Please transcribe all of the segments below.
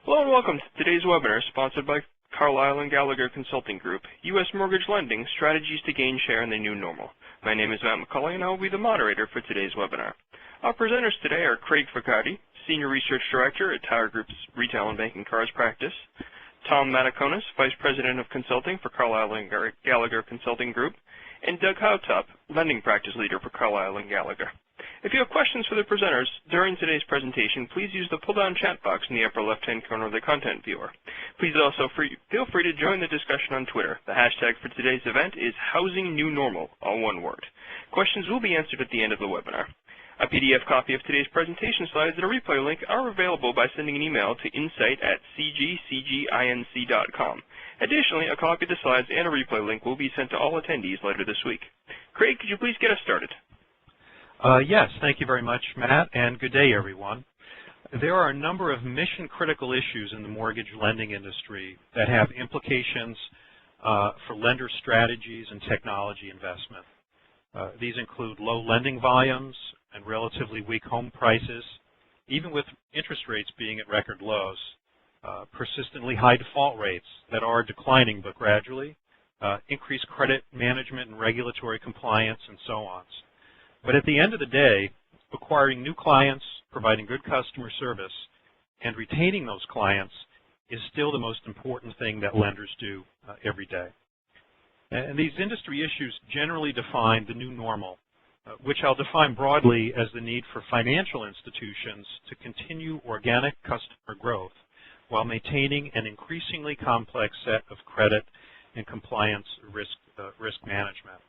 Hello and welcome to today's webinar sponsored by Carlyle & Gallagher Consulting Group, U.S. Mortgage Lending, Strategies to Gain Share in the New Normal. My name is Matt McCully and I will be the moderator for today's webinar. Our presenters today are Craig Ficardi, Senior Research Director at Tower Group's Retail and Banking Cards Practice, Tom Mataconis, Vice President of Consulting for Carlyle & Gallagher Consulting Group, and Doug Hautop, Lending Practice Leader for Carlyle & Gallagher. If you have questions for the presenters during today's presentation, please use the pull-down chat box in the upper left-hand corner of the content viewer. Please also feel free to join the discussion on Twitter. The hashtag for today's event is HousingNewNormal, all one word. Questions will be answered at the end of the webinar. A PDF copy of today's presentation slides and a replay link are available by sending an email to insight@cgcinc.com. Additionally, a copy of the slides and a replay link will be sent to all attendees later this week. Craig, could you please get us started? Yes, thank you very much, Matt, and good day, everyone. There are a number of mission-critical issues in the mortgage lending industry that have implications for lender strategies and technology investment. These include low lending volumes and relatively weak home prices, even with interest rates being at record lows, persistently high default rates that are declining but gradually, increased credit management and regulatory compliance, and so on. But at the end of the day, acquiring new clients, providing good customer service, and retaining those clients is still the most important thing that lenders do every day. And these industry issues generally define the new normal, which I'll define broadly as the need for financial institutions to continue organic customer growth while maintaining an increasingly complex set of credit and compliance risk management.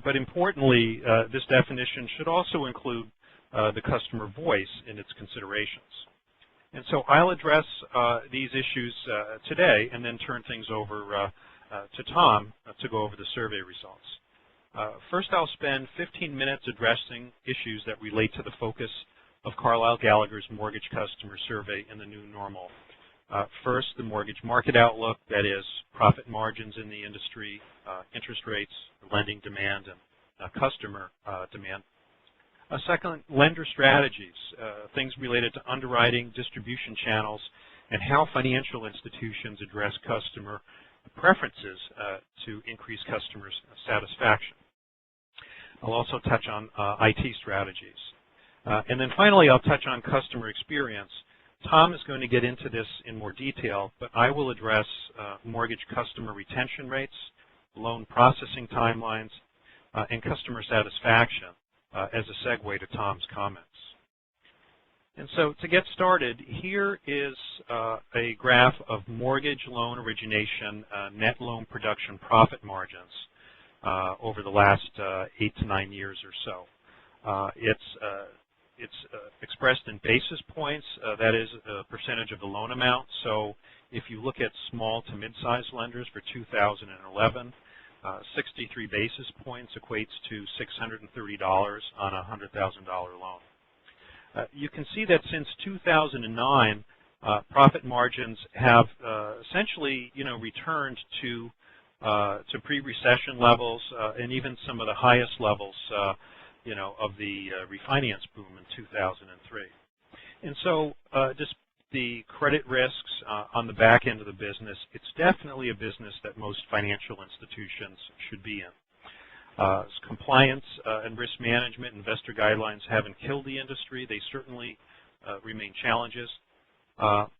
But importantly, this definition should also include the customer voice in its considerations. And so I'll address these issues today and then turn things over to Tom to go over the survey results. First, I'll spend 15 minutes addressing issues that relate to the focus of Carlyle Gallagher's mortgage customer survey in the new normal. First, the mortgage market outlook, that is, profit margins in the industry, interest rates, lending demand, and customer demand. Second, lender strategies, things related to underwriting, distribution channels, and how financial institutions address customer preferences to increase customers' satisfaction. I'll also touch on IT strategies. And then finally, I'll touch on customer experience. Tom is going to get into this in more detail, but I will address mortgage customer retention rates, loan processing timelines, and customer satisfaction as a segue to Tom's comments. And so to get started, here is a graph of mortgage loan origination net loan production profit margins over the last 8 to 9 years or so. It's expressed in basis points, that is a percentage of the loan amount. So if you look at small to mid-sized lenders for 2011, 63 basis points equates to $630 on a $100,000 loan. You can see that since 2009, profit margins have essentially, returned to pre-recession levels and even some of the highest levels of the refinance boom in 2003. And so just the credit risks on the back end of the business, it's definitely a business that most financial institutions should be in. Compliance and risk management, investor guidelines haven't killed the industry. They certainly remain challenges, but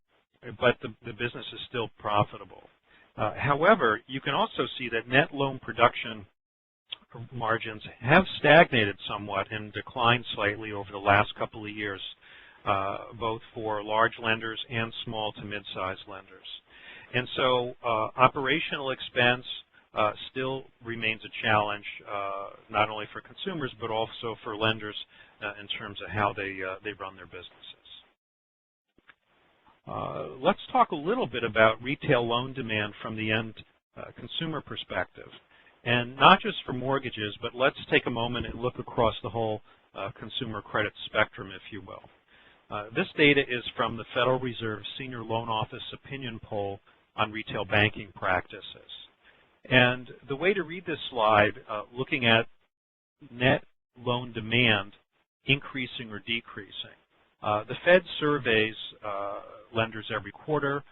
the business is still profitable. However, you can also see that net loan production margins have stagnated somewhat and declined slightly over the last couple of years, both for large lenders and small to mid-sized lenders. And so operational expense still remains a challenge, not only for consumers but also for lenders in terms of how they run their businesses. Let's talk a little bit about retail loan demand from the end consumer perspective. And not just for mortgages, but let's take a moment and look across the whole consumer credit spectrum, if you will. This data is from the Federal Reserve Senior Loan Office Opinion Poll on Retail Banking Practices. And the way to read this slide, looking at net loan demand increasing or decreasing. The Fed surveys lenders every quarter.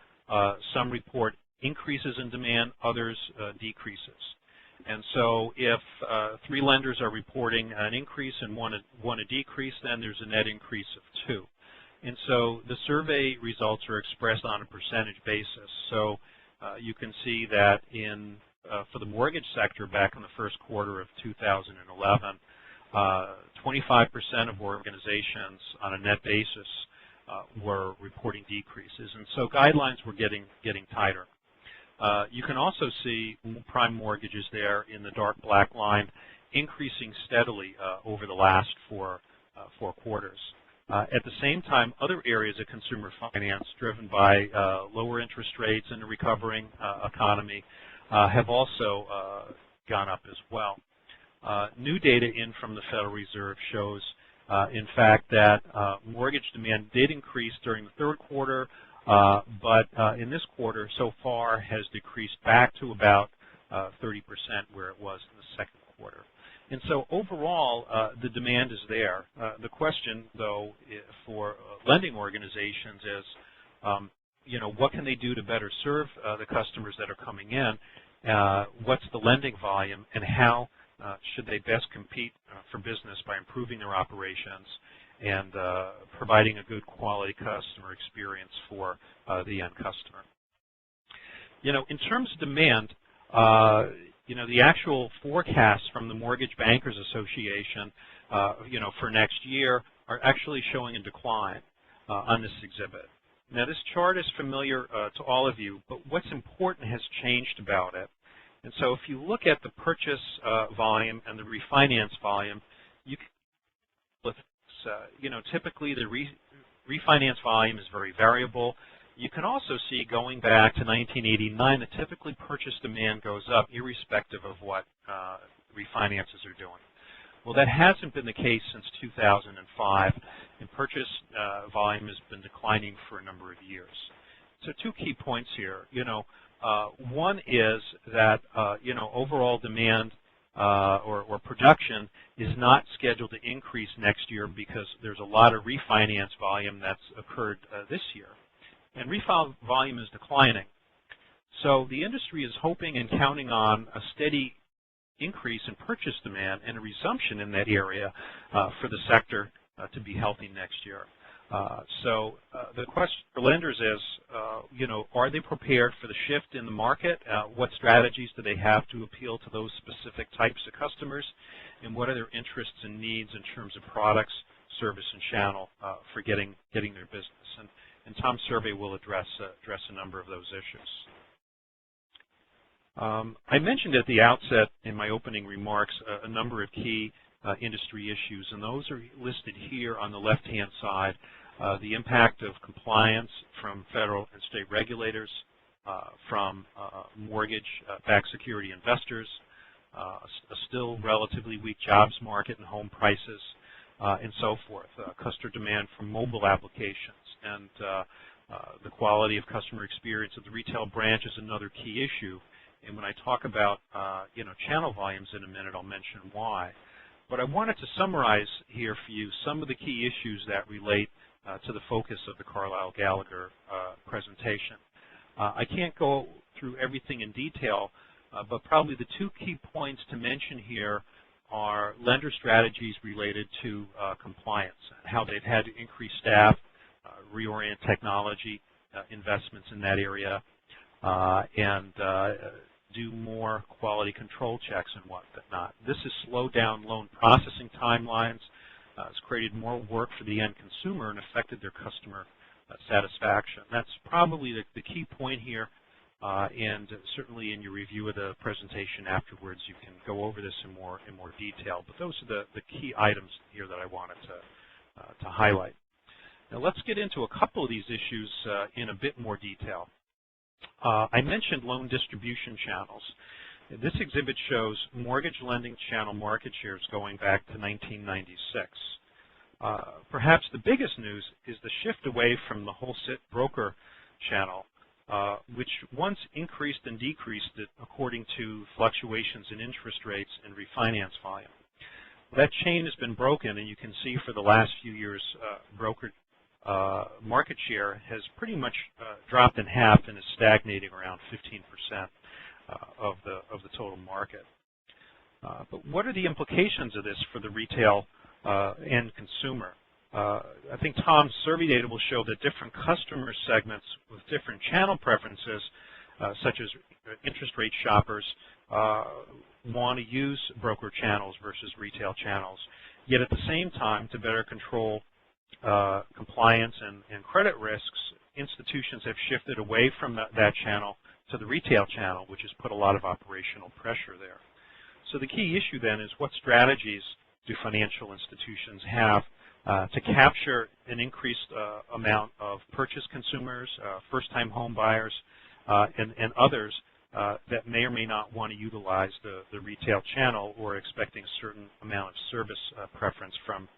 Some report increases in demand, others decreases. And so if 3 lenders are reporting an increase and one a decrease, then there's a net increase of 2. And so the survey results are expressed on a percentage basis. So you can see that for the mortgage sector back in the first quarter of 2011, 25% of organizations on a net basis were reporting decreases. And so guidelines were getting tighter. You can also see prime mortgages there in the dark black line increasing steadily over the last four quarters. At the same time, other areas of consumer finance driven by lower interest rates and a recovering economy have also gone up as well. New data in from the Federal Reserve shows, in fact, that mortgage demand did increase during the third quarter, but in this quarter so far has decreased back to about 30% where it was in the second quarter. And so overall, the demand is there. The question, though, for lending organizations is, what can they do to better serve the customers that are coming in? What's the lending volume, and how should they best compete for business by improving their operations and providing a good quality customer experience for the end customer? In terms of demand, the actual forecasts from the Mortgage Bankers Association, for next year are actually showing a decline on this exhibit. Now, this chart is familiar to all of you, but what's important has changed about it. And so if you look at the purchase volume and the refinance volume, you can, typically the refinance volume is very variable. You can also see, going back to 1989, that typically purchase demand goes up irrespective of what refinances are doing. Well, that hasn't been the case since 2005, and purchase volume has been declining for a number of years. So 2 key points here. One is that overall demand or production is not scheduled to increase next year because there's a lot of refinance volume that's occurred this year. And refi volume is declining. So the industry is hoping and counting on a steady increase in purchase demand and a resumption in that area for the sector to be healthy next year. So the question for lenders is, are they prepared for the shift in the market? What strategies do they have to appeal to those specific types of customers? And what are their interests and needs in terms of products, service, and channel for getting their business? And Tom's survey will address a number of those issues. I mentioned at the outset in my opening remarks a number of key industry issues, and those are listed here on the left-hand side. The impact of compliance from federal and state regulators, from mortgage-backed security investors, a still relatively weak jobs market and home prices, and so forth. Customer demand for mobile applications, and the quality of customer experience at the retail branch is another key issue. And when I talk about channel volumes in a minute, I'll mention why. But I wanted to summarize here for you some of the key issues that relate to the focus of the Carlyle Gallagher presentation. I can't go through everything in detail, but probably the 2 key points to mention here are lender strategies related to compliance, how they've had to increase staff, reorient technology investments in that area, and do more quality control checks and whatnot. This has slowed down loan processing timelines. It's created more work for the end consumer and affected their customer satisfaction. That's probably the key point here, and certainly in your review of the presentation afterwards, you can go over this in more detail. But those are the key items here that I wanted to highlight. Now let's get into a couple of these issues in a bit more detail. I mentioned loan distribution channels. This exhibit shows mortgage lending channel market shares going back to 1996. Perhaps the biggest news is the shift away from the wholesale broker channel, which once increased and decreased it according to fluctuations in interest rates and refinance volume. That chain has been broken, and you can see for the last few years broker market share has pretty much dropped in half and is stagnating around 15% of the total market. But what are the implications of this for the retail end consumer? I think Tom's survey data will show that different customer segments with different channel preferences, such as interest rate shoppers, want to use broker channels versus retail channels. Yet at the same time, to better control compliance and credit risks, institutions have shifted away from that channel to the retail channel, which has put a lot of operational pressure there. So the key issue then is, what strategies do financial institutions have to capture an increased amount of purchase consumers, first-time home buyers, and others that may or may not want to utilize the retail channel or expecting a certain amount of service preference from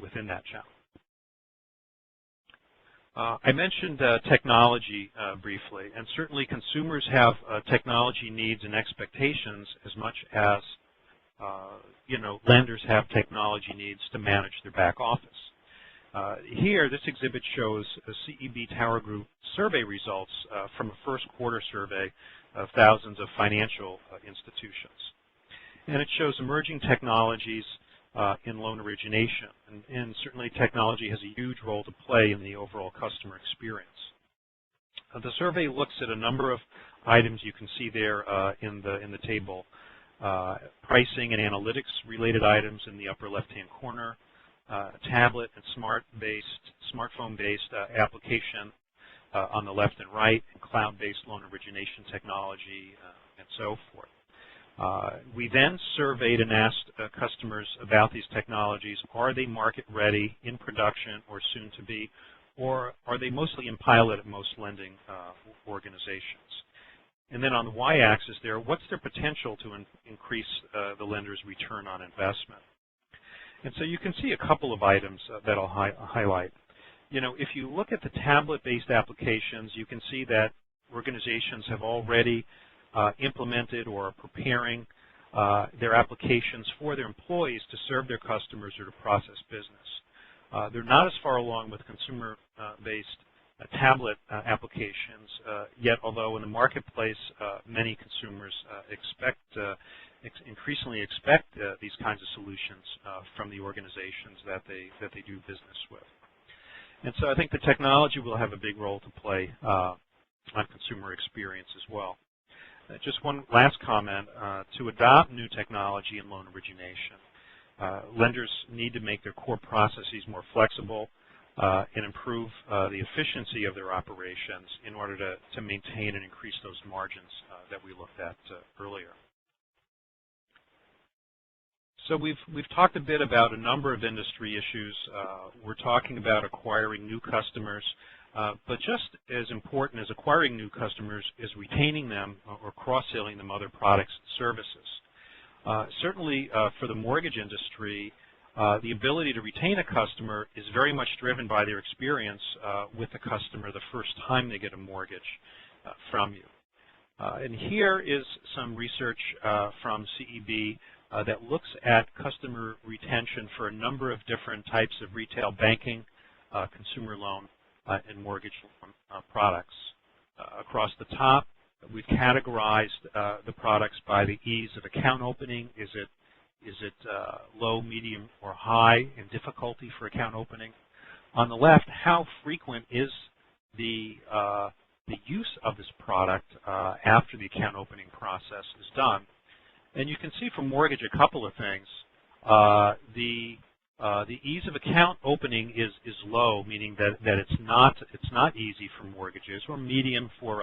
within that channel. I mentioned technology briefly, and certainly consumers have technology needs and expectations as much as lenders have technology needs to manage their back office. Here, this exhibit shows a CEB Tower Group survey results from a first quarter survey of thousands of financial institutions. And it shows emerging technologies in loan origination. And certainly technology has a huge role to play in the overall customer experience. The survey looks at a number of items you can see there in the table. Pricing and analytics related items in the upper left-hand corner, tablet and smartphone-based application on the left and right, and cloud-based loan origination technology, and so forth. We then surveyed and asked customers about these technologies. Are they market ready, in production, or soon to be, or are they mostly in pilot at most lending organizations? And then on the y-axis there, what's their potential to increase the lender's return on investment? And so you can see a couple of items that I'll highlight. If you look at the tablet-based applications, you can see that organizations have already implemented or are preparing their applications for their employees to serve their customers or to process business. They're not as far along with consumer-based tablet applications yet, although in the marketplace many consumers increasingly expect these kinds of solutions from the organizations that they do business with. And so I think the technology will have a big role to play on consumer experience as well. Just one last comment. To adopt new technology in loan origination, lenders need to make their core processes more flexible and improve the efficiency of their operations in order to maintain and increase those margins that we looked at earlier. So we've talked a bit about a number of industry issues. We're talking about acquiring new customers, but just as important as acquiring new customers is retaining them or cross-selling them other products and services. Certainly for the mortgage industry, the ability to retain a customer is very much driven by their experience with the customer the first time they get a mortgage from you. And here is some research from CEB that looks at customer retention for a number of different types of retail banking, consumer loan, and mortgage loan products. Across the top, we've categorized the products by the ease of account opening. Is it low, medium, or high in difficulty for account opening? On the left, how frequent is the use of this product after the account opening process is done? And you can see from mortgage a couple of things. The ease of account opening is low, meaning that it's not easy for mortgages, or medium for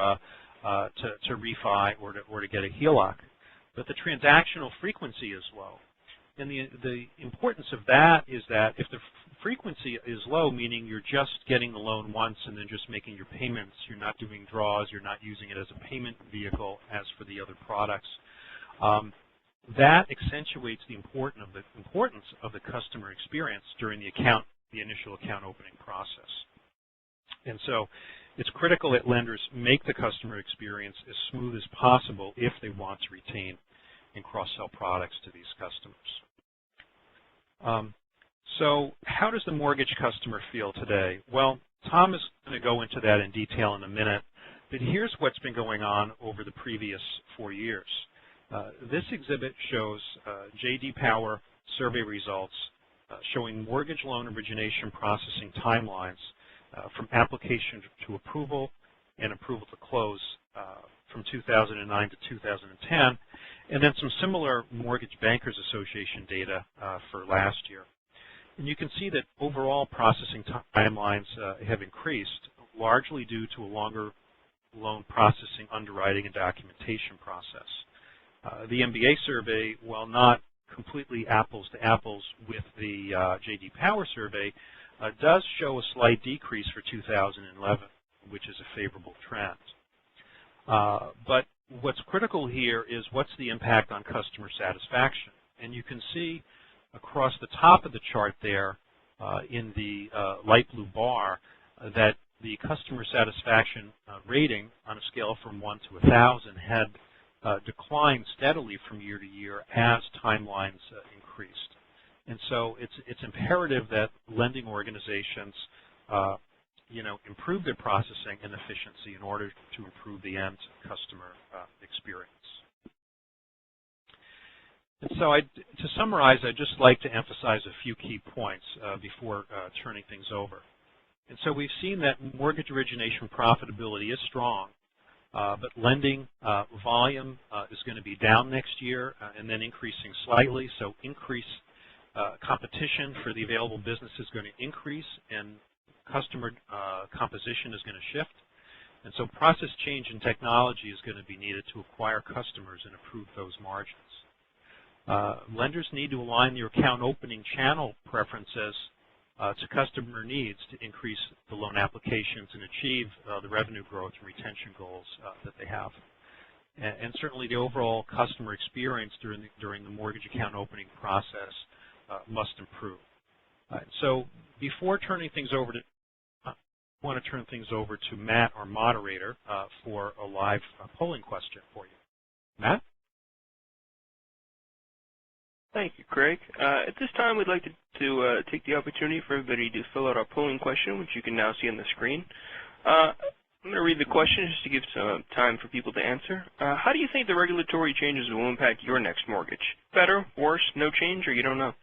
to refi or to get a HELOC. But the transactional frequency is low. And the importance of that is that if the frequency is low, meaning you're just getting the loan once and then just making your payments, you're not doing draws, you're not using it as a payment vehicle as for the other products, that accentuates the importance of the customer experience during the initial account opening process. And so it's critical that lenders make the customer experience as smooth as possible if they want to retain and cross-sell products to these customers. So how does the mortgage customer feel today? Well, Tom is going to go into that in detail in a minute, but here's what's been going on over the previous 4 years. This exhibit shows J.D. Power survey results showing mortgage loan origination processing timelines from application to approval and approval to close from 2009 to 2010, and then some similar Mortgage Bankers Association data for last year. And you can see that overall processing timelines have increased, largely due to a longer loan processing, underwriting, and documentation process. The MBA survey, while not completely apples to apples with the J.D. Power survey, does show a slight decrease for 2011, which is a favorable trend. But what's critical here is what's the impact on customer satisfaction. And you can see across the top of the chart there in the light blue bar that the customer satisfaction rating on a scale from 1 to 1,000 had declined steadily from year to year as timelines increased. And so it's imperative that lending organizations improve their processing and efficiency in order to improve the end customer experience. And so to summarize, I'd just like to emphasize a few key points before turning things over. And so we've seen that mortgage origination profitability is strong, but lending volume is going to be down next year and then increasing slightly. So increased competition for the available business is going to increase, and customer composition is going to shift. And so process change and technology is going to be needed to acquire customers and improve those margins. Lenders need to align their account opening channel preferences to customer needs to increase the loan applications and achieve the revenue growth and retention goals that they have. And certainly the overall customer experience during the mortgage account opening process must improve. So before turning things over to I want to turn things over to Matt, our moderator, for a live polling question for you. Matt? Thank you, Craig. At this time, we'd like to take the opportunity for everybody to fill out our polling question, which you can now see on the screen. I'm going to read the question just to give some time for people to answer. How do you think the regulatory changes will impact your next mortgage? Better, worse, no change, or you don't know?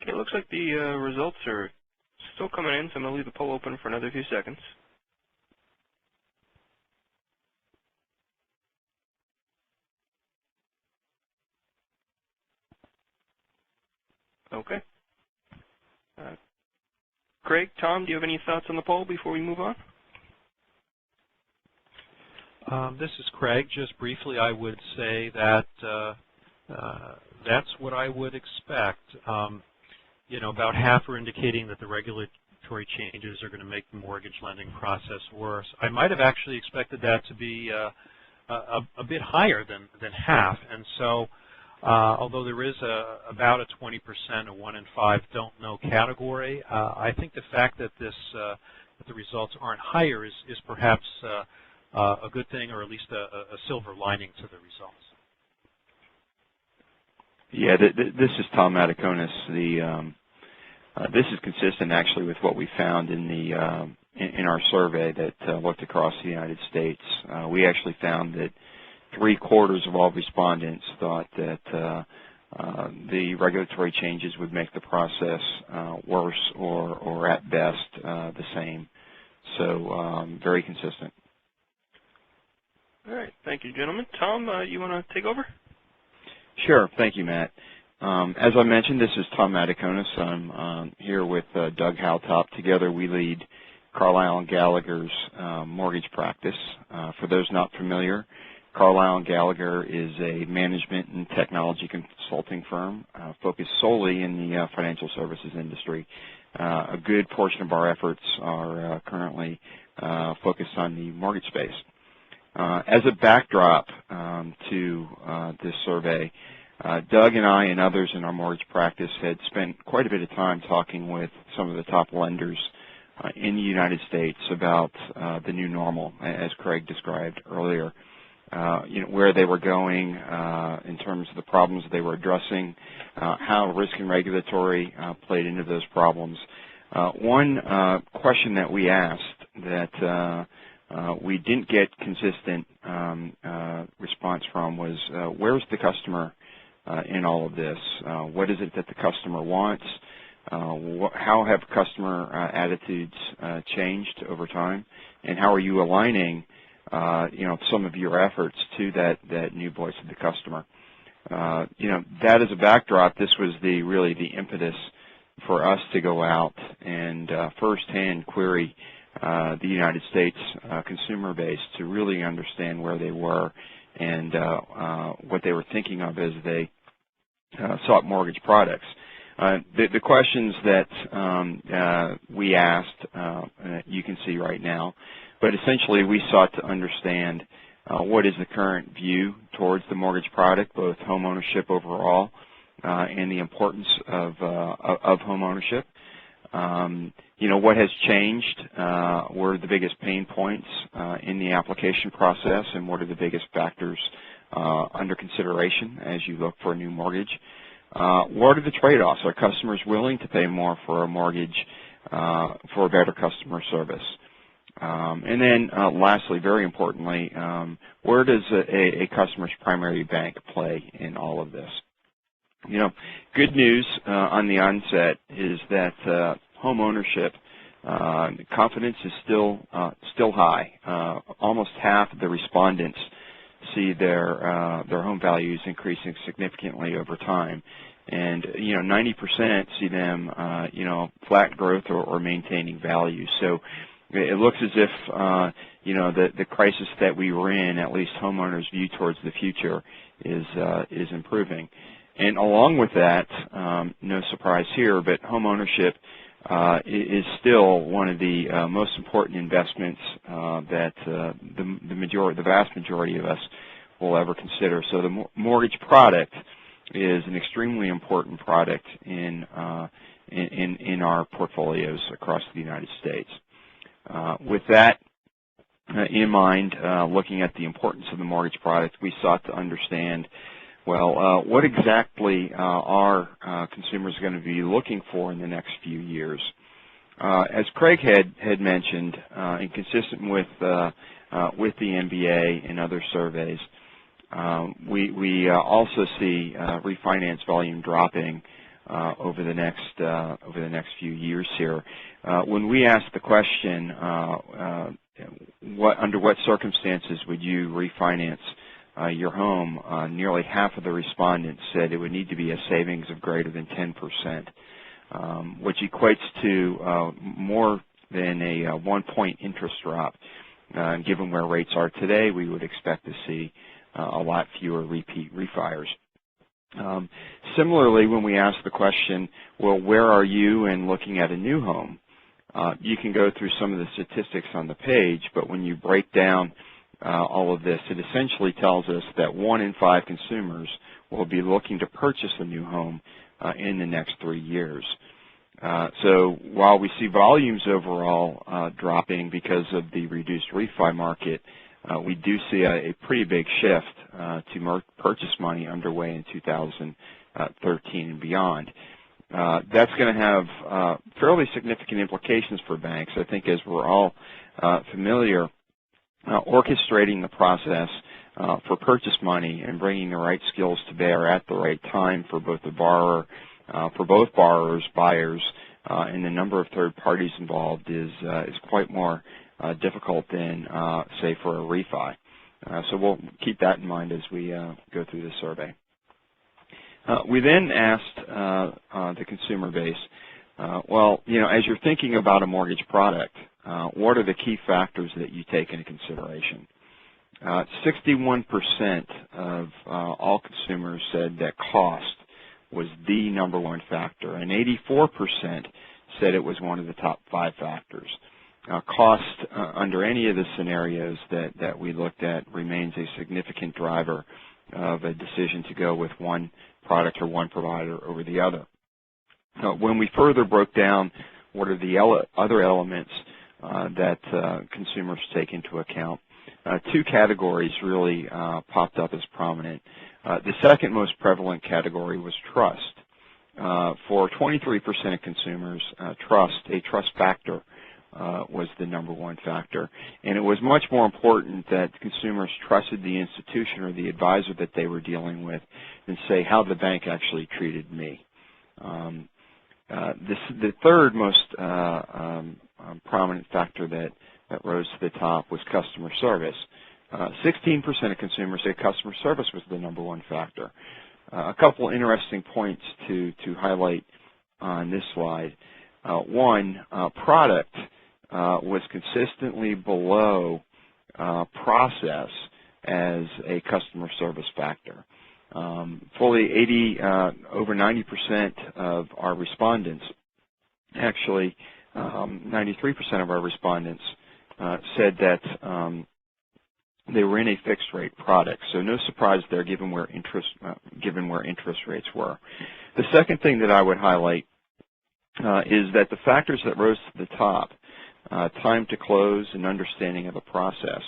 Okay, it looks like the results are still coming in, so I'm going to leave the poll open for another few seconds. Okay. Craig, Tom, do you have any thoughts on the poll before we move on? This is Craig. Just briefly, I would say that that's what I would expect. About half are indicating that the regulatory changes are going to make the mortgage lending process worse. I might have actually expected that to be a bit higher than half. And so, although there is about a 20%, a 1 in 5 don't know category, I think the fact that that the results aren't higher is perhaps a good thing, or at least a silver lining to the results. Yeah, this is Tom Mataconis. This is consistent actually with what we found in our survey that looked across the United States. We actually found that 3/4 of all respondents thought that the regulatory changes would make the process worse or at best the same. So very consistent. All right, thank you, gentlemen. Tom, you want to take over? Sure. Thank you, Matt. As I mentioned, this is Tom Mataconis. I'm here with Doug Haltop. Together we lead Carlyle & Gallagher's mortgage practice. For those not familiar, Carlyle & Gallagher is a management and technology consulting firm focused solely in the financial services industry. A good portion of our efforts are currently focused on the mortgage space. As a backdrop to this survey, Doug and I and others in our mortgage practice had spent quite a bit of time talking with some of the top lenders in the United States about the new normal, as Craig described earlier. Where they were going in terms of the problems they were addressing, how risk and regulatory played into those problems. One question that we asked that we didn't get consistent response from was, where's the customer in all of this? What is it that the customer wants? How have customer attitudes changed over time? And how are you aligning some of your efforts to that new voice of the customer? That as a backdrop, this was really the impetus for us to go out and firsthand query the United States consumer base to really understand where they were and what they were thinking of as they sought mortgage products. The questions that we asked, you can see right now, but essentially we sought to understand what is the current view towards the mortgage product, both home ownership overall and the importance of home ownership. What has changed, what are the biggest pain points in the application process, and what are the biggest factors under consideration as you look for a new mortgage. What are the trade-offs? Are customers willing to pay more for a mortgage for better customer service? And then lastly, very importantly, where does a customer's primary bank play in all of this? Good news on the onset is that home ownership confidence is still high. Almost half of the respondents see their home values increasing significantly over time, and 90% see them flat growth or maintaining value. So it looks as if the crisis that we were in, at least homeowners' view towards the future, is improving. And along with that, no surprise here, but home ownership is still one of the most important investments that the vast majority of us will ever consider. So the mortgage product is an extremely important product in our portfolios across the United States. With that in mind, looking at the importance of the mortgage product, we sought to understand, well, what exactly are consumers going to be looking for in the next few years? As Craig had mentioned, and consistent with the MBA and other surveys, we also see refinance volume dropping over the next few years here. When we asked the question, under what circumstances would you refinance your home, nearly half of the respondents said it would need to be a savings of greater than 10%, which equates to more than a 1-point interest drop. Given where rates are today, we would expect to see a lot fewer repeat refires. Similarly, when we ask the question, well, where are you in looking at a new home? You can go through some of the statistics on the page, but when you break down all of this, it essentially tells us that 1 in 5 consumers will be looking to purchase a new home in the next 3 years. So while we see volumes overall dropping because of the reduced refi market, we do see a pretty big shift to purchase money underway in 2013 and beyond. That's going to have fairly significant implications for banks. I think as we're all familiar, orchestrating the process for purchase money and bringing the right skills to bear at the right time for both the borrower, for both borrowers, buyers, and the number of third parties involved is quite more difficult than, say, for a refi. So we'll keep that in mind as we go through the survey. We then asked the consumer base, well, as you're thinking about a mortgage product, what are the key factors that you take into consideration? 61% of all consumers said that cost was the number one factor, and 84% said it was one of the top 5 factors. Cost, under any of the scenarios that we looked at, remains a significant driver of a decision to go with one product or one provider over the other. When we further broke down what are the other elements that consumers take into account, two categories really popped up as prominent. The second most prevalent category was trust. For 23% of consumers, a trust factor was the number one factor. And it was much more important that consumers trusted the institution or the advisor that they were dealing with than, say, how the bank actually treated me. The third most prominent factor that rose to the top was customer service. 16% of consumers say customer service was the number one factor. A couple interesting points to highlight on this slide. One, product was consistently below process as a customer service factor. Over 90% of our respondents, actually 93% of our respondents said that they were in a fixed rate product. So no surprise there given where interest rates were. The second thing that I would highlight is that the factors that rose to the top, time to close and understanding of a process,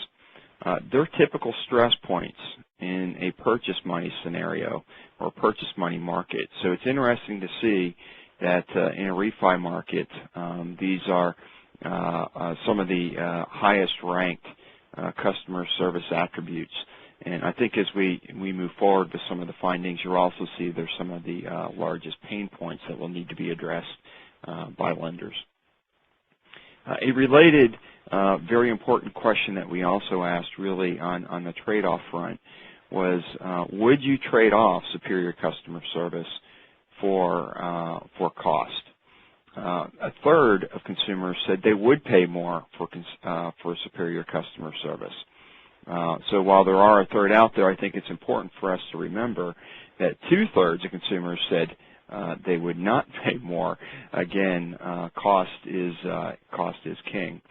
they're typical stress points in a purchase money scenario or purchase money market. So it's interesting to see that in a refi market, these are some of the highest ranked customer service attributes. And I think as we move forward with some of the findings, you'll also see there's some of the largest pain points that will need to be addressed by lenders. A related, very important question that we also asked really on the trade-off front was, would you trade off superior customer service for cost? A third of consumers said they would pay more for superior customer service. So while there are a third out there, I think it's important for us to remember that 2/3 of consumers said they would not pay more. Again, cost is king.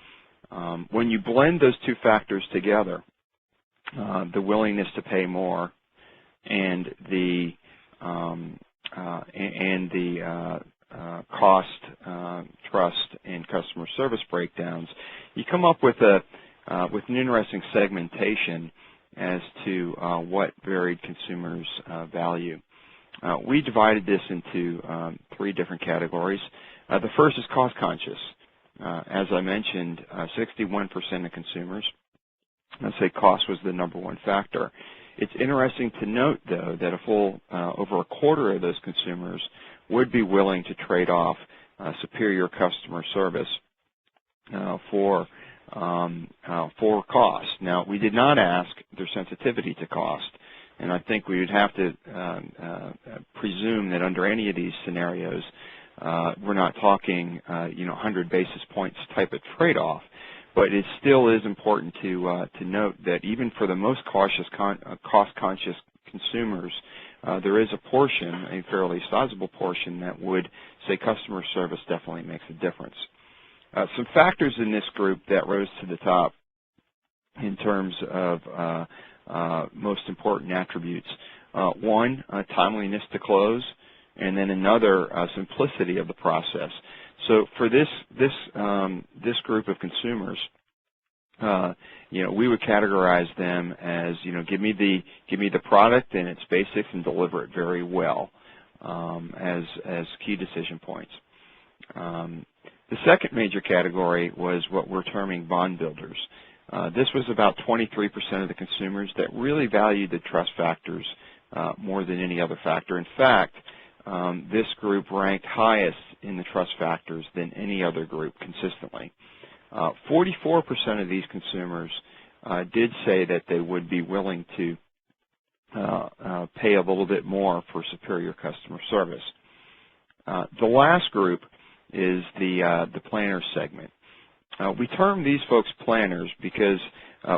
When you blend those two factors together, the willingness to pay more and the cost, trust, and customer service breakdowns, you come up with an interesting segmentation as to what varied consumers value. We divided this into three different categories. The first is cost conscious. As I mentioned, 61% of consumers say cost was the number one factor. It's interesting to note, though, that over a quarter of those consumers would be willing to trade off superior customer service for cost. Now, we did not ask their sensitivity to cost, and I think we would have to presume that under any of these scenarios, we're not talking 100 basis points type of trade-off. But it still is important to note that even for the most cost-conscious consumers, there is a portion, a fairly sizable portion, that would say customer service definitely makes a difference. Some factors in this group that rose to the top in terms of most important attributes. One, timeliness to close, and then another, simplicity of the process. So for this group of consumers, we would categorize them as, give me the product and its basics and deliver it very well as key decision points. The second major category was what we're terming bond builders. This was about 23% of the consumers that really valued the trust factors more than any other factor. In fact, this group ranked highest in the trust factors than any other group consistently. 44% of these consumers did say that they would be willing to pay a little bit more for superior customer service. The last group is the planner segment. We term these folks planners because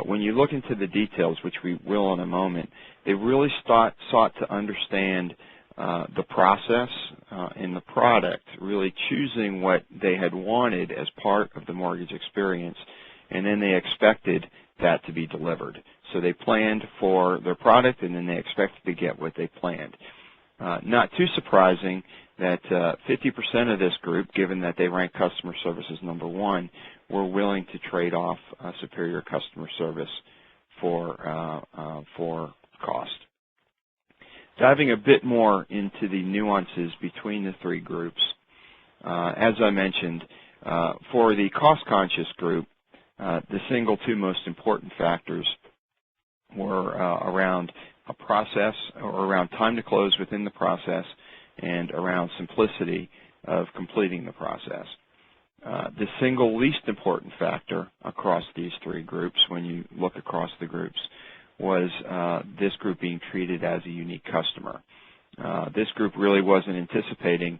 when you look into the details, which we will in a moment, they really sought to understand the process and the product, really choosing what they had wanted as part of the mortgage experience, and then they expected that to be delivered. So they planned for their product, and then they expected to get what they planned. Not too surprising that 50% of this group, given that they rank customer service as number one, were willing to trade off superior customer service for cost. Diving a bit more into the nuances between the three groups, as I mentioned, for the cost-conscious group, the single two most important factors were around a process, or around time to close within the process, and around simplicity of completing the process. The single least important factor across these three groups, when you look across the groups, was this group being treated as a unique customer. This group really wasn't anticipating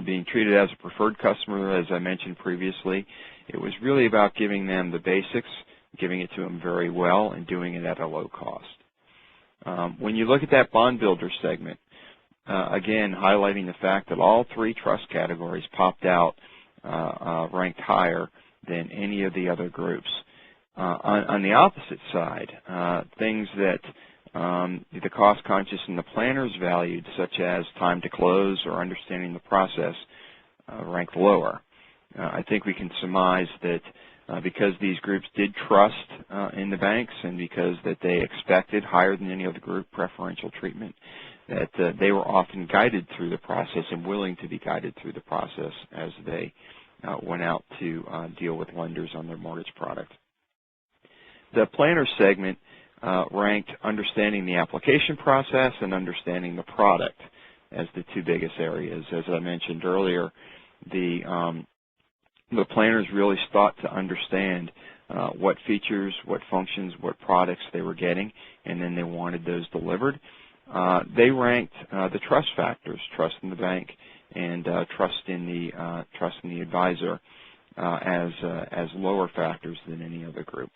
being treated as a preferred customer, as I mentioned previously. It was really about giving them the basics, giving it to them very well, and doing it at a low cost. When you look at that bond builder segment, again, highlighting the fact that all three trust categories popped out, ranked higher than any of the other groups. On the opposite side, things that the cost-conscious and the planners valued, such as time to close or understanding the process, ranked lower. I think we can surmise that because these groups did trust in the banks, and because that they expected higher than any other group preferential treatment, that they were often guided through the process and willing to be guided through the process as they went out to deal with lenders on their mortgage product. The planner segment ranked understanding the application process and understanding the product as the two biggest areas. As I mentioned earlier, the planners really sought to understand what features, what functions, what products they were getting, and then they wanted those delivered. They ranked the trust factors, trust in the bank and trust in the advisor, as lower factors than any other group.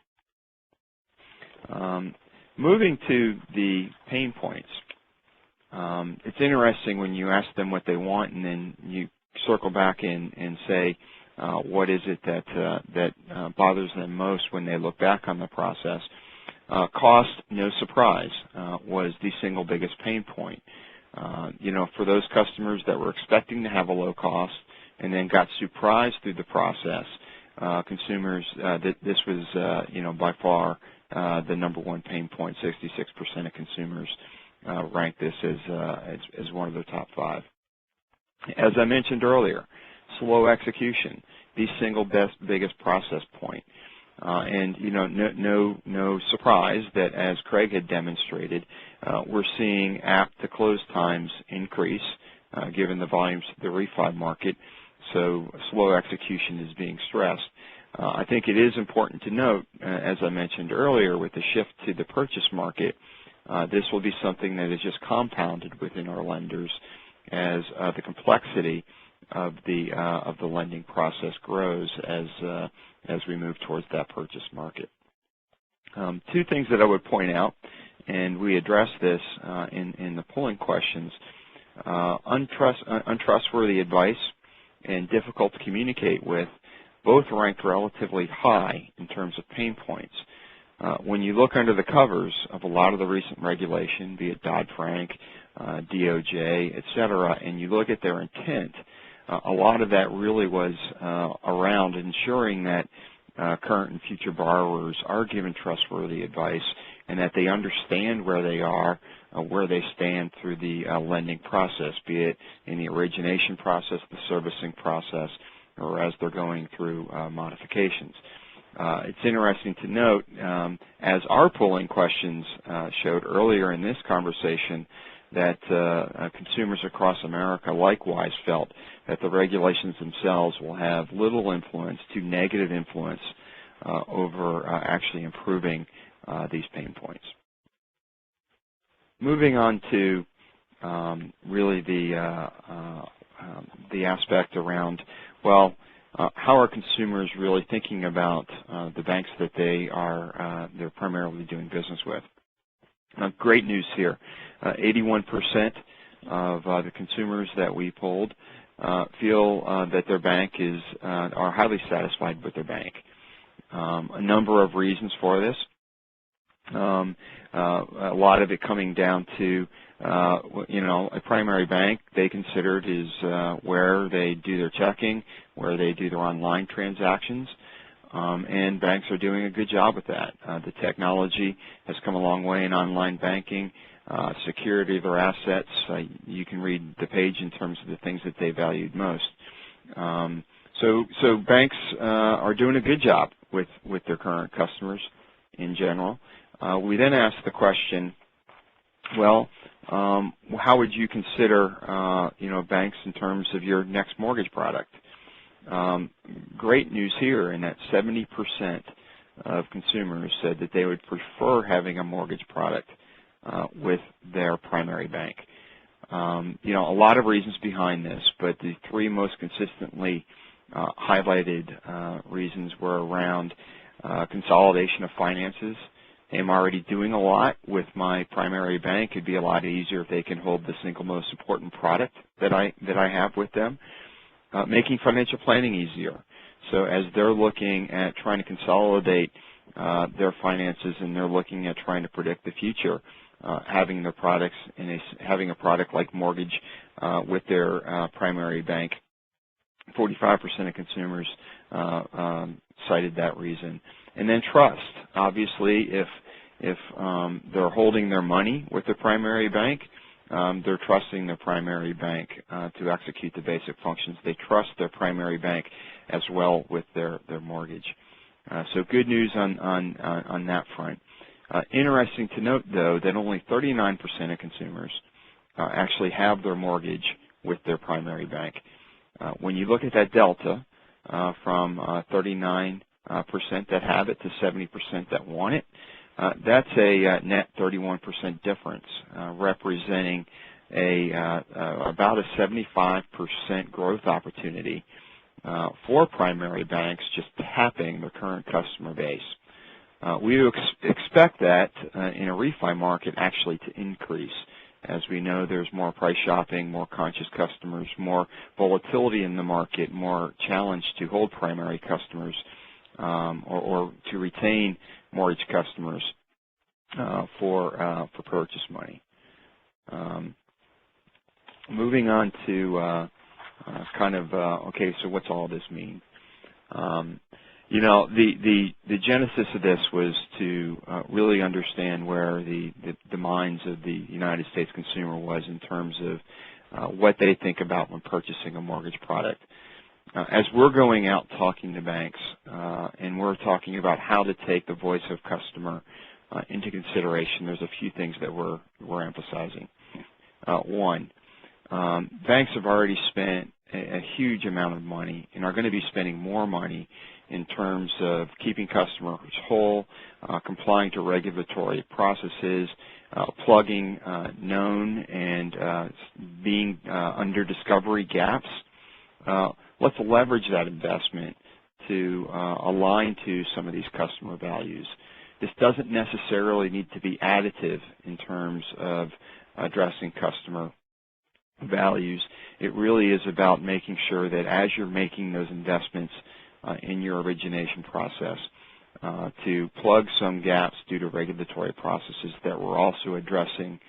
Moving to the pain points, it's interesting when you ask them what they want, and then you circle back and say, what is it that bothers them most when they look back on the process. Cost, no surprise, was the single biggest pain point. For those customers that were expecting to have a low cost and then got surprised through the process, consumers, this was, by far the number one pain point. 66% of consumers rank this as one of their top five. As I mentioned earlier, slow execution, the single biggest process point. And no surprise that, as Craig had demonstrated, we're seeing app-to-close times increase given the volumes of the refi market, so slow execution is being stressed. I think it is important to note, as I mentioned earlier, with the shift to the purchase market, this will be something that is just compounded within our lenders as the complexity of the lending process grows as we move towards that purchase market. Two things that I would point out, and we addressed this in the polling questions, untrustworthy advice and difficult to communicate with both ranked relatively high in terms of pain points. When you look under the covers of a lot of the recent regulation, be it Dodd-Frank, DOJ, et cetera, and you look at their intent, a lot of that really was around ensuring that current and future borrowers are given trustworthy advice and that they understand where they are, where they stand through the lending process, be it in the origination process, the servicing process, or as they're going through modifications. It's interesting to note, as our polling questions showed earlier in this conversation, that consumers across America likewise felt that the regulations themselves will have little influence to negative influence over actually improving these pain points. Moving on to really the aspect around, well, how are consumers really thinking about the banks that they're primarily doing business with? Great news here. 81% of the consumers that we polled feel that their bank are highly satisfied with their bank. A number of reasons for this. A lot of it coming down to, a primary bank they considered is where they do their checking, where they do their online transactions, and banks are doing a good job with that. The technology has come a long way in online banking, security of their assets. You can read the page in terms of the things that they valued most. So banks are doing a good job with their current customers in general. We then ask the question, well, how would you consider, banks in terms of your next mortgage product? Great news here in that 70% of consumers said that they would prefer having a mortgage product with their primary bank. A lot of reasons behind this, but the three most consistently highlighted reasons were around consolidation of finances. I'm already doing a lot with my primary bank. It'd be a lot easier if they can hold the single most important product that I have with them. Making financial planning easier. So as they're looking at trying to consolidate their finances and they're looking at trying to predict the future, having their products having a product like mortgage with their primary bank, 45% of consumers cited that reason. And then trust. Obviously, if they're holding their money with their primary bank, they're trusting their primary bank to execute the basic functions. They trust their primary bank as well with their mortgage. So good news on that front. Interesting to note, though, that only 39% of consumers actually have their mortgage with their primary bank. When you look at that delta from 39% that have it to 70% that want it, that's a net 31% difference, representing about a 75% growth opportunity for primary banks just tapping the current customer base. We expect that in a refi market actually to increase. As we know, there's more price shopping, more conscious customers, more volatility in the market, more challenge to hold primary customers or to retain mortgage customers for purchase money. Moving on to okay, so what's all this mean? The genesis of this was to really understand where the minds of the United States consumer was in terms of what they think about when purchasing a mortgage product. As we're going out talking to banks and we're talking about how to take the voice of customer into consideration, there's a few things that we're emphasizing. One, banks have already spent a huge amount of money and are going to be spending more money in terms of keeping customers whole, complying to regulatory processes, plugging known and being under discovery gaps. Let's leverage that investment to align to some of these customer values. This doesn't necessarily need to be additive in terms of addressing customer values. It really is about making sure that as you're making those investments in your origination process, to plug some gaps due to regulatory processes, that we're also addressing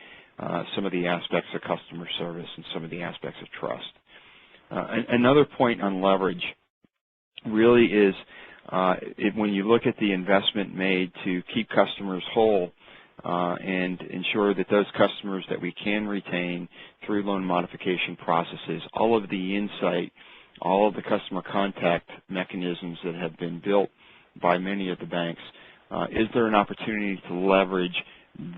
some of the aspects of customer service and some of the aspects of trust. Another point on leverage really is when you look at the investment made to keep customers whole and ensure that those customers that we can retain through loan modification processes, all of the insight, all of the customer contact mechanisms that have been built by many of the banks, is there an opportunity to leverage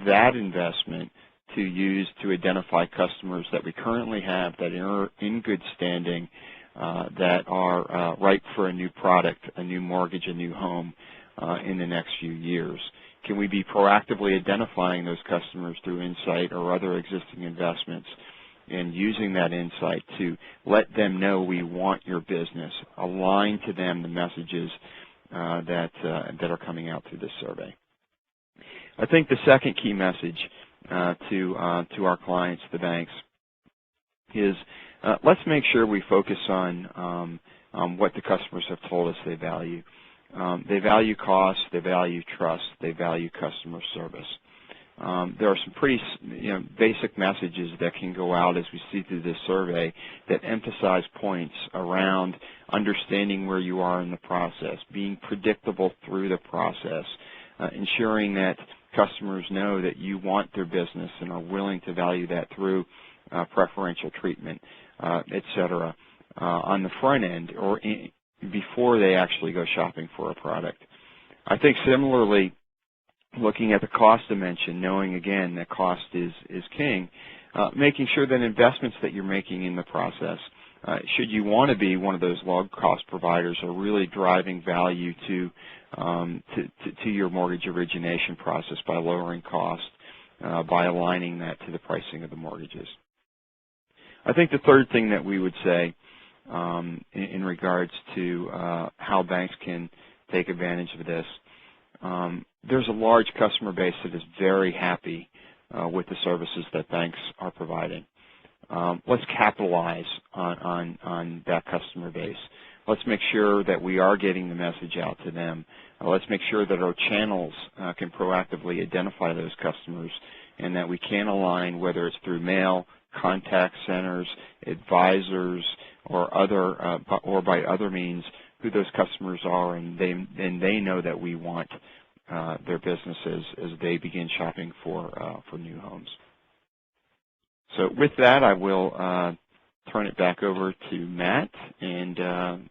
that investment to use to identify customers that we currently have that are in good standing, that are ripe for a new product, a new mortgage, a new home in the next few years? Can we be proactively identifying those customers through insight or other existing investments and using that insight to let them know we want your business, align to them the messages that are coming out through this survey? I think the second key message to our clients, the banks, is let's make sure we focus on what the customers have told us they value. They value cost, they value trust, they value customer service. There are some pretty basic messages that can go out as we see through this survey that emphasize points around understanding where you are in the process, being predictable through the process, ensuring that customers know that you want their business and are willing to value that through preferential treatment, et cetera, on the front end or before they actually go shopping for a product. I think similarly, looking at the cost dimension, knowing again that cost is king, making sure that investments that you're making in the process, should you want to be one of those low-cost providers, are really driving value to your mortgage origination process by lowering cost, by aligning that to the pricing of the mortgages. I think the third thing that we would say in regards to how banks can take advantage of this, there's a large customer base that is very happy with the services that banks are providing. Let's capitalize on that customer base. Let's make sure that we are getting the message out to them. Let's make sure that our channels can proactively identify those customers and that we can align, whether it's through mail, contact centers, advisors, or by other means, who those customers are, and they know that we want their businesses as they begin shopping for new homes. So with that, I will turn it back over to Matt, and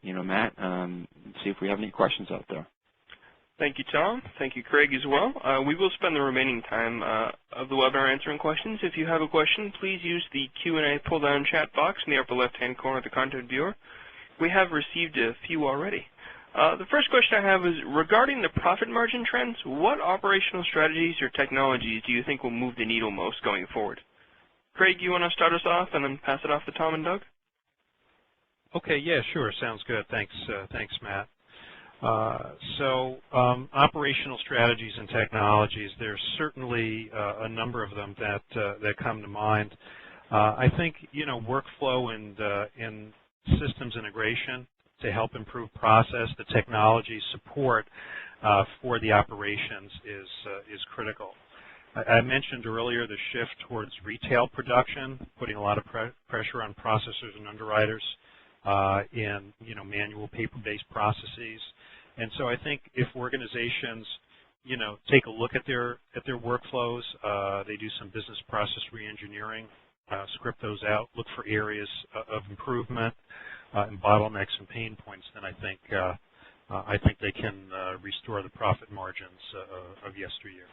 Matt, see if we have any questions out there. Thank you, Tom. Thank you, Craig, as well. We will spend the remaining time of the webinar answering questions. If you have a question, please use the Q&A pull-down chat box in the upper left-hand corner of the content viewer. We have received a few already. The first question I have is, regarding the profit margin trends, what operational strategies or technologies do you think will move the needle most going forward? Craig, you want to start us off and then pass it off to Tom and Doug? Okay, yeah, sure. Sounds good. Thanks, Matt. Operational strategies and technologies, there's certainly a number of them that come to mind. I think, workflow and systems integration to help improve process, the technology support for the operations is critical. I mentioned earlier the shift towards retail production, putting a lot of pressure on processors and underwriters in manual paper-based processes. And so I think if organizations take a look at their workflows, they do some business process reengineering, script those out, look for areas of improvement and bottlenecks and pain points, then I think they can restore the profit margins of yesteryear.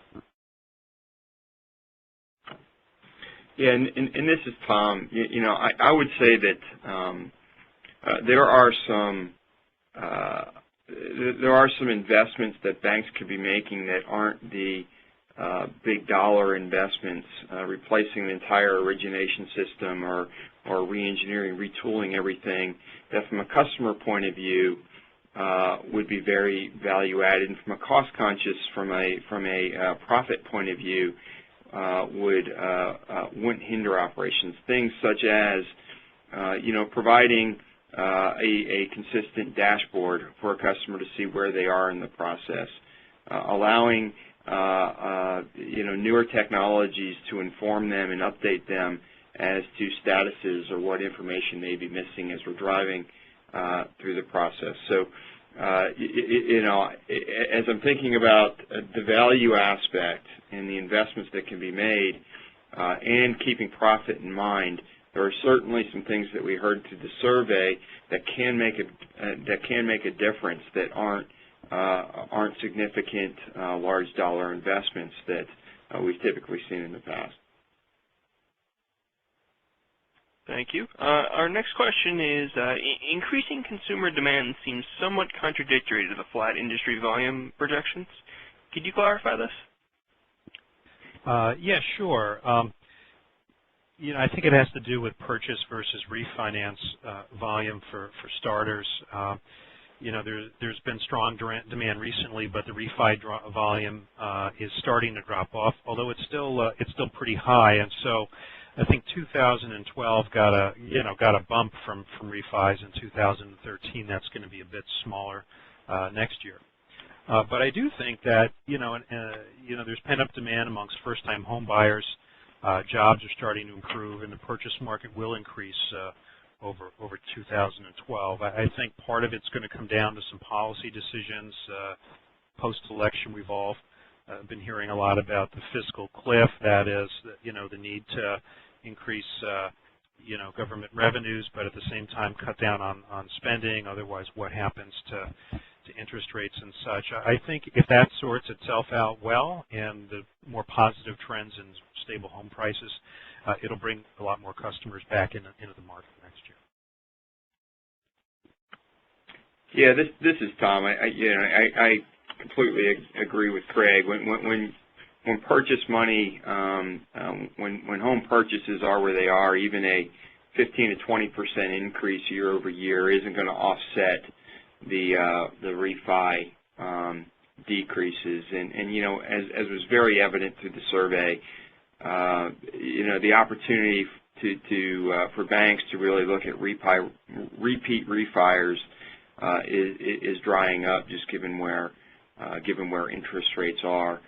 Yeah, and this is Tom. I would say that there are some investments that banks could be making that aren't the big dollar investments, replacing the entire origination system or re-engineering, retooling everything, that from a customer point of view would be very value added, and from a cost conscious, from a profit point of view, wouldn't hinder operations. Things such as providing a consistent dashboard for a customer to see where they are in the process, allowing newer technologies to inform them and update them as to statuses or what information may be missing as we're driving through the process. So, as I'm thinking about the value aspect and the investments that can be made, and keeping profit in mind, there are certainly some things that we heard through the survey that can make a difference that aren't significant large dollar investments that we've typically seen in the past. Thank you. Our next question is, increasing consumer demand seems somewhat contradictory to the flat industry volume projections. Could you clarify this? Yeah, sure. I think it has to do with purchase versus refinance volume for starters. There's been strong demand recently, but the refi volume is starting to drop off, although it's still pretty high. And so I think 2012 got a bump from refis. In 2013, that's going to be a bit smaller next year. But I do think that there's pent-up demand amongst first-time home buyers. Jobs are starting to improve, and the purchase market will increase over 2012. I think part of it's going to come down to some policy decisions post-election. We've all been hearing a lot about the fiscal cliff. That is, the need to increase government revenues, but at the same time cut down on spending. Otherwise, what happens to interest rates and such? I think if that sorts itself out well, and the more positive trends in stable home prices, it'll bring a lot more customers back into the market next year. Yeah, this is Tom. I completely agree with Craig. When purchase money, when home purchases are where they are, even a 15 to 20% increase year over year isn't going to offset the refi decreases. And as was very evident through the survey, the opportunity for banks to really look at repeat refires is drying up, just given where interest rates are.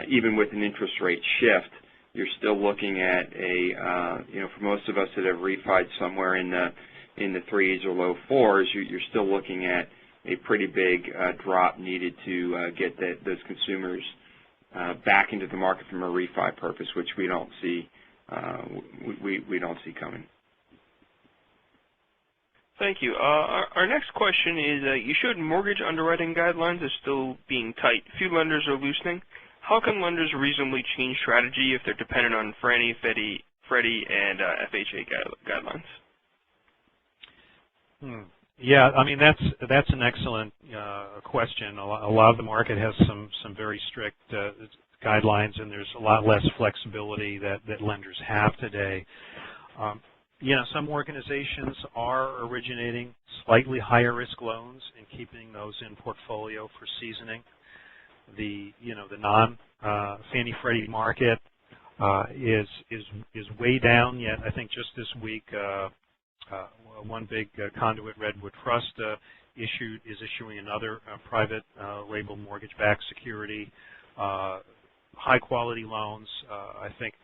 Even with an interest rate shift, you're still looking at for most of us that have refied somewhere in the threes or low fours, you're still looking at a pretty big drop needed to get those consumers back into the market from a refi purpose, which we don't see coming. Thank you. Our next question is, you showed mortgage underwriting guidelines as still being tight. Few lenders are loosening. How can lenders reasonably change strategy if they're dependent on Fannie, Freddie, and FHA guidelines? Yeah, I mean that's an excellent question. A lot of the market has some very strict guidelines, and there's a lot less flexibility that lenders have today. Some organizations are originating slightly higher risk loans and keeping those in portfolio for seasoning. The non Fannie Freddie market is way down yet. I think just this week one big conduit, Redwood Trust, is issuing another private label mortgage-backed security. High quality loans. I think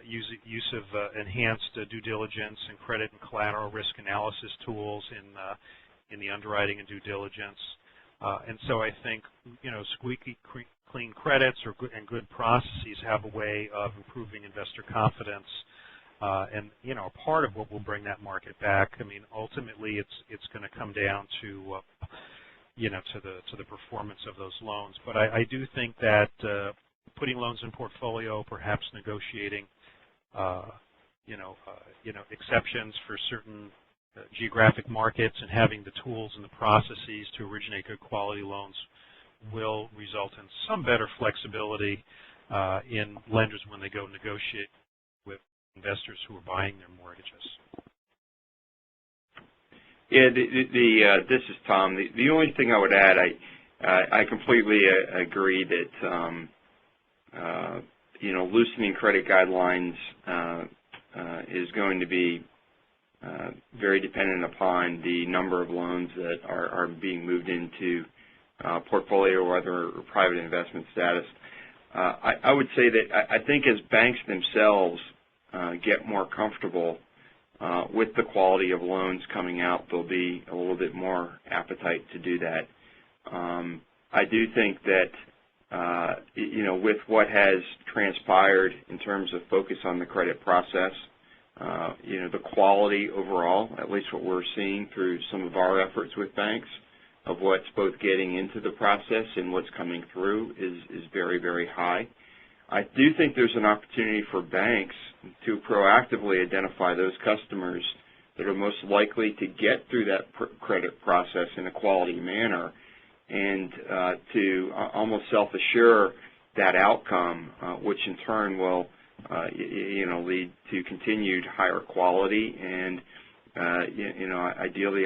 use of enhanced due diligence and credit and collateral risk analysis tools in the underwriting and due diligence. And so I think squeaky clean credits and good processes have a way of improving investor confidence. And part of what will bring that market back. I mean, ultimately, it's going to come down to to the performance of those loans. But I do think that putting loans in portfolio, perhaps negotiating exceptions for certain geographic markets, and having the tools and the processes to originate good quality loans will result in some better flexibility in lenders when they go negotiate with investors who are buying their mortgages. Yeah, this is Tom. The only thing I would add, I completely agree that loosening credit guidelines is going to be very dependent upon the number of loans that are being moved into portfolio or other private investment status. I would say that I think as banks themselves get more comfortable with the quality of loans coming out, there'll be a little bit more appetite to do that. I do think that with what has transpired in terms of focus on the credit process, the quality overall, at least what we're seeing through some of our efforts with banks, of what's both getting into the process and what's coming through is very, very high. I do think there's an opportunity for banks to proactively identify those customers that are most likely to get through that credit process in a quality manner, and to almost self-assure that outcome, which in turn will lead to continued higher quality and ideally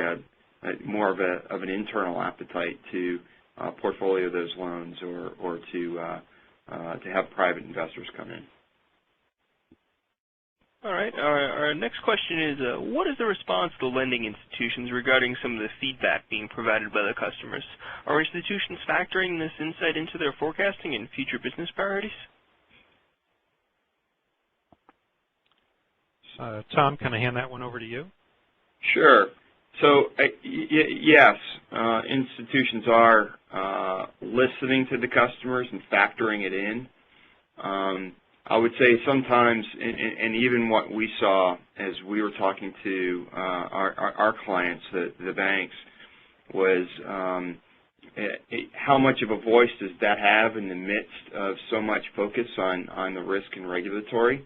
more of an internal appetite to portfolio those loans or to have private investors come in. All right. Our next question is, what is the response to the lending institutions regarding some of the feedback being provided by the customers? Are institutions factoring this insight into their forecasting and future business priorities? Tom, can I hand that one over to you? Sure. So, yes, institutions are listening to the customers and factoring it in. I would say sometimes, and even what we saw as we were talking to our clients, the banks, was how much of a voice does that have in the midst of so much focus on the risk and regulatory.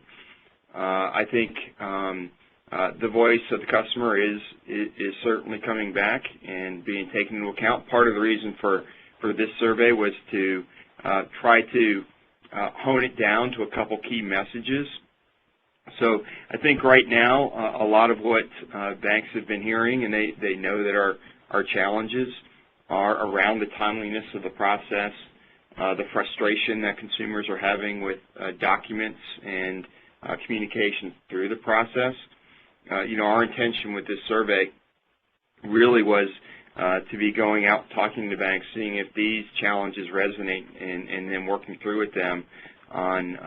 I think the voice of the customer is certainly coming back and being taken into account. Part of the reason for this survey was to try to hone it down to a couple key messages. So I think right now a lot of what banks have been hearing, and they know that our challenges are around the timeliness of the process, the frustration that consumers are having with documents and communication through the process. Our intention with this survey really was to be going out, talking to banks, seeing if these challenges resonate, and then working through with them on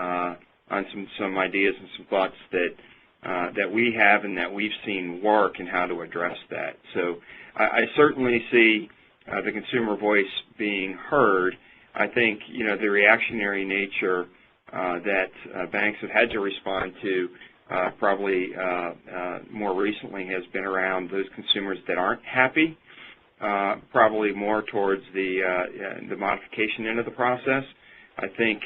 some ideas and some thoughts that we have and that we've seen work and how to address that. So I certainly see the consumer voice being heard. I think the reactionary nature that banks have had to respond to probably more recently has been around those consumers that aren't happy, probably more towards the modification end of the process. I think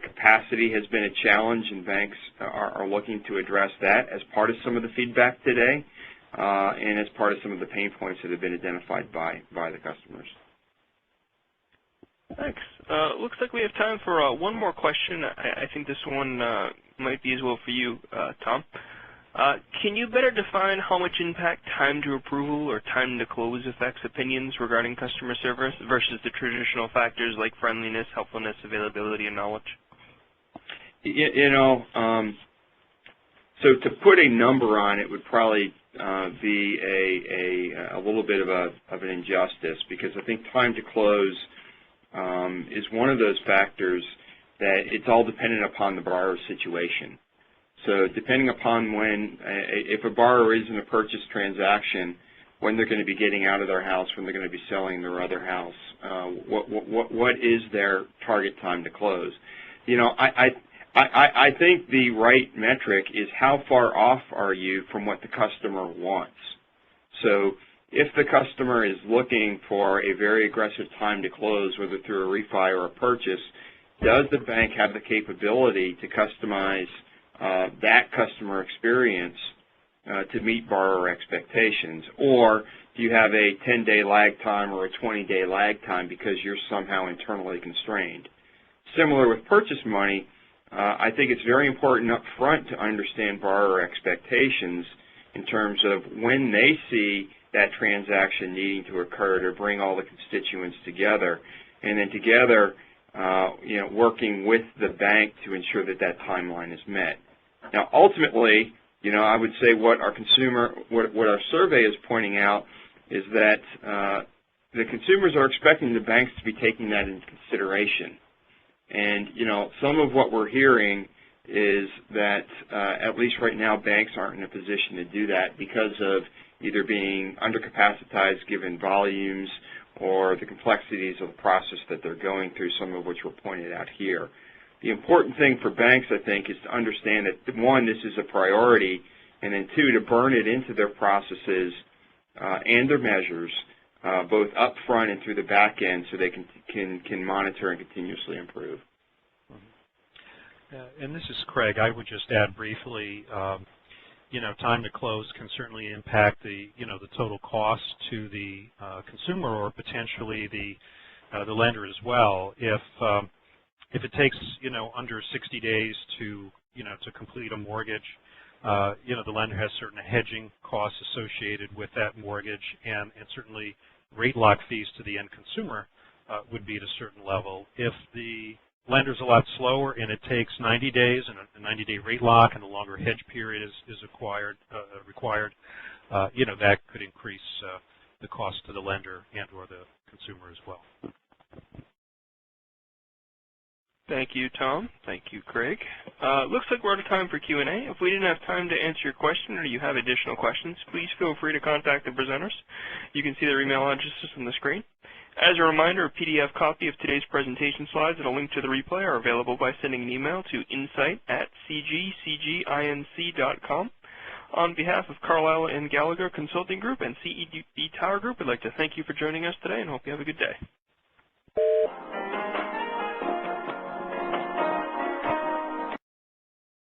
capacity has been a challenge, and banks are looking to address that as part of some of the feedback today, and as part of some of the pain points that have been identified by the customers. Thanks. Looks like we have time for one more question. I think this one might be as well for you, Tom. Can you better define how much impact time to approval or time to close affects opinions regarding customer service versus the traditional factors like friendliness, helpfulness, availability, and knowledge? So to put a number on it would probably be a little bit of an injustice, because I think time to close is one of those factors that it's all dependent upon the borrower's situation. So depending upon if a borrower is in a purchase transaction, when they're going to be getting out of their house, when they're going to be selling their other house, what is their target time to close? I think the right metric is how far off are you from what the customer wants. So if the customer is looking for a very aggressive time to close, whether through a refi or a purchase, does the bank have the capability to customize that customer experience to meet borrower expectations? Or do you have a 10-day lag time or a 20-day lag time because you're somehow internally constrained? Similar with purchase money, I think it's very important up front to understand borrower expectations in terms of when they see that transaction needing to occur, to bring all the constituents together, and then together working with the bank to ensure that that timeline is met. Now, ultimately, I would say what our survey is pointing out is that the consumers are expecting the banks to be taking that into consideration. And, some of what we're hearing is that, at least right now, banks aren't in a position to do that because of either being undercapacitized given volumes or the complexities of the process that they're going through, some of which were pointed out here. The important thing for banks, I think, is to understand that, one, this is a priority, and then two, to burn it into their processes and their measures, both up front and through the back end, so they can monitor and continuously improve. And this is Craig. I would just add briefly, time to close can certainly impact the total cost to the consumer, or potentially the lender as well. If it takes under 60 days to complete a mortgage, the lender has certain hedging costs associated with that mortgage, and certainly rate lock fees to the end consumer would be at a certain level. If the lender's a lot slower and it takes 90 days and a 90-day rate lock and a longer hedge period is required, that could increase the cost to the lender and or the consumer as well. Thank you, Tom. Thank you, Craig. Looks like we're out of time for Q&A. If we didn't have time to answer your question or you have additional questions, please feel free to contact the presenters. You can see their email addresses on the screen. As a reminder, a PDF copy of today's presentation slides and a link to the replay are available by sending an email to insight@cgcginc.com. On behalf of Carlisle and Gallagher Consulting Group and CED Tower Group, I'd like to thank you for joining us today and hope you have a good day.